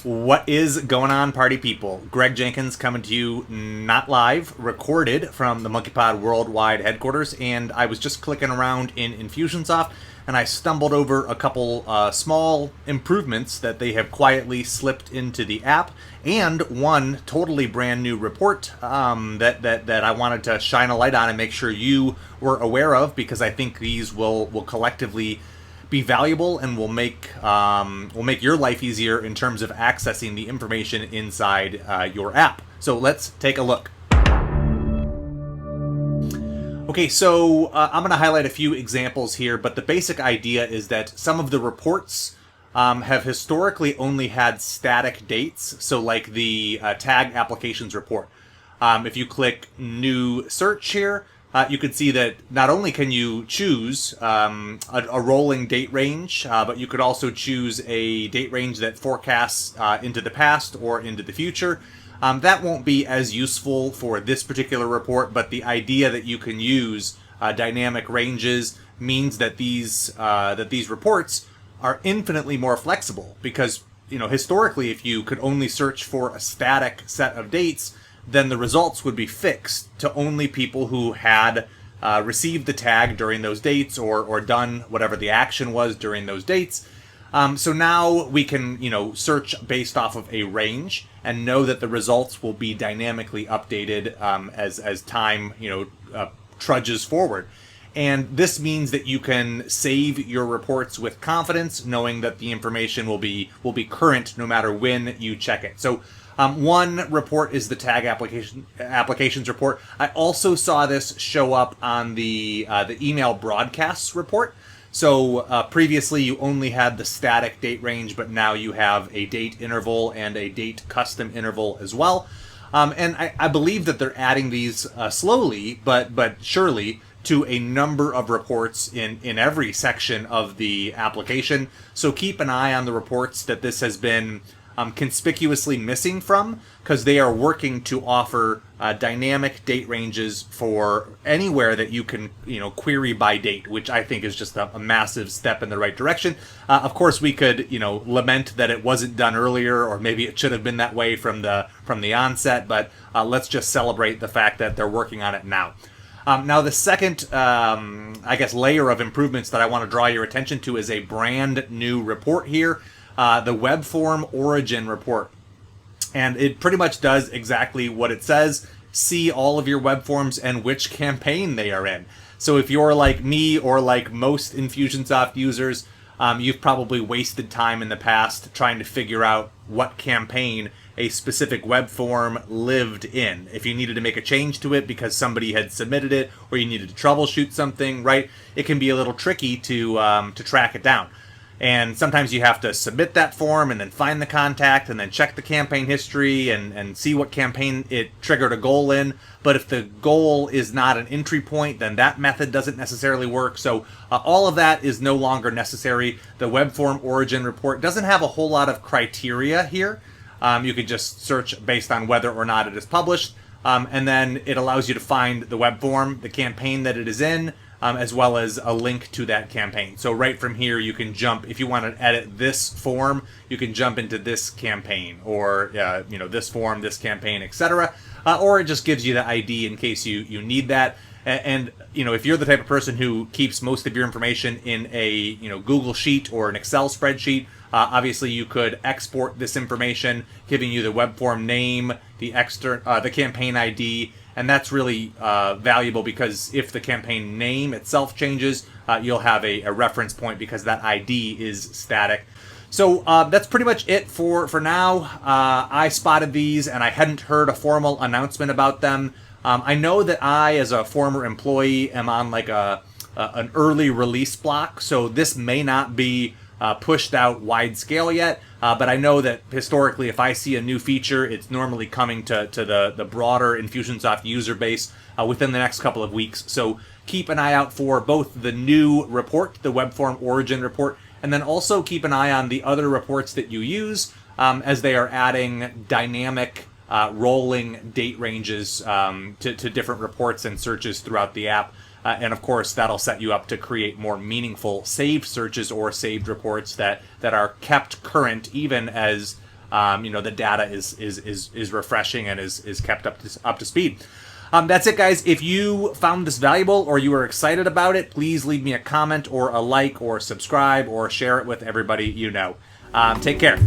What is going on, party people? Greg Jenkins coming to you, not live, recorded from the Monkeypod worldwide headquarters, and I was just clicking around in Infusionsoft, and I stumbled over a couple small improvements that they have quietly slipped into the app, and one totally brand new report that I wanted to shine a light on and make sure you were aware of, because I think these will collectively be valuable and will make your life easier in terms of accessing the information inside your app. So let's take a look. Okay, so I'm going to highlight a few examples here, but the basic idea is that some of the reports have historically only had static dates. So like the tag applications report. If you click new search here, you can see that not only can you choose a rolling date range, but you could also choose a date range that forecasts into the past or into the future. That won't be as useful for this particular report, but the idea that you can use dynamic ranges means that these reports are infinitely more flexible, because historically, if you could only search for a static set of dates, then the results would be fixed to only people who had received the tag during those dates or done whatever the action was during those dates. So now we can, search based off of a range and know that the results will be dynamically updated as time, trudges forward. And this means that you can save your reports with confidence, knowing that the information will be current no matter when you check it. So one report is the tag applications report. I also saw this show up on the email broadcasts report. So previously you only had the static date range, but now you have a date interval and a date custom interval as well. And I believe that they're adding these slowly, but surely, to a number of reports in every section of the application. So keep an eye on the reports that this has been conspicuously missing from, because they are working to offer dynamic date ranges for anywhere that you can query by date, which I think is just a massive step in the right direction. Of course, we could lament that it wasn't done earlier, or maybe it should have been that way from the onset, but let's just celebrate the fact that they're working on it now. Now, the second, layer of improvements that I want to draw your attention to is a brand new report here, the web form origin report. And it pretty much does exactly what it says. See all of your web forms and which campaign they are in. So if you're like me or like most Infusionsoft users, you've probably wasted time in the past trying to figure out what campaign a specific web form lived in. If you needed to make a change to it because somebody had submitted it, or you needed to troubleshoot something, right? It can be a little tricky to track it down. And sometimes you have to submit that form and then find the contact and then check the campaign history and see what campaign it triggered a goal in. But if the goal is not an entry point, then that method doesn't necessarily work. So all of that is no longer necessary. The web form origin report doesn't have a whole lot of criteria here. You can just search based on whether or not it is published. And then it allows you to find the web form, the campaign that it is in, as well as a link to that campaign. So right from here, you can jump, if you want to edit this form, you can jump into this campaign, or this form, this campaign, etc. Or it just gives you the ID in case you need that. And if you're the type of person who keeps most of your information in a Google Sheet or an Excel spreadsheet, obviously you could export this information, giving you the web form name, the campaign ID. And that's really valuable, because if the campaign name itself changes, you'll have a reference point, because that ID is static. So that's pretty much it for now. I spotted these, and I hadn't heard a formal announcement about them. I know that I, as a former employee, am on like an early release block, so this may not be pushed out wide scale yet. But I know that historically, if I see a new feature, it's normally coming to the broader Infusionsoft user base within the next couple of weeks. So keep an eye out for both the new report, the web form origin report, and then also keep an eye on the other reports that you use, as they are adding dynamic rolling date ranges to different reports and searches throughout the app. And of course, that'll set you up to create more meaningful saved searches or saved reports that are kept current even as the data is refreshing and is kept up to speed. That's it, guys. If you found this valuable or you are excited about it, please leave me a comment or a like or subscribe or share it with everybody you know. Take care.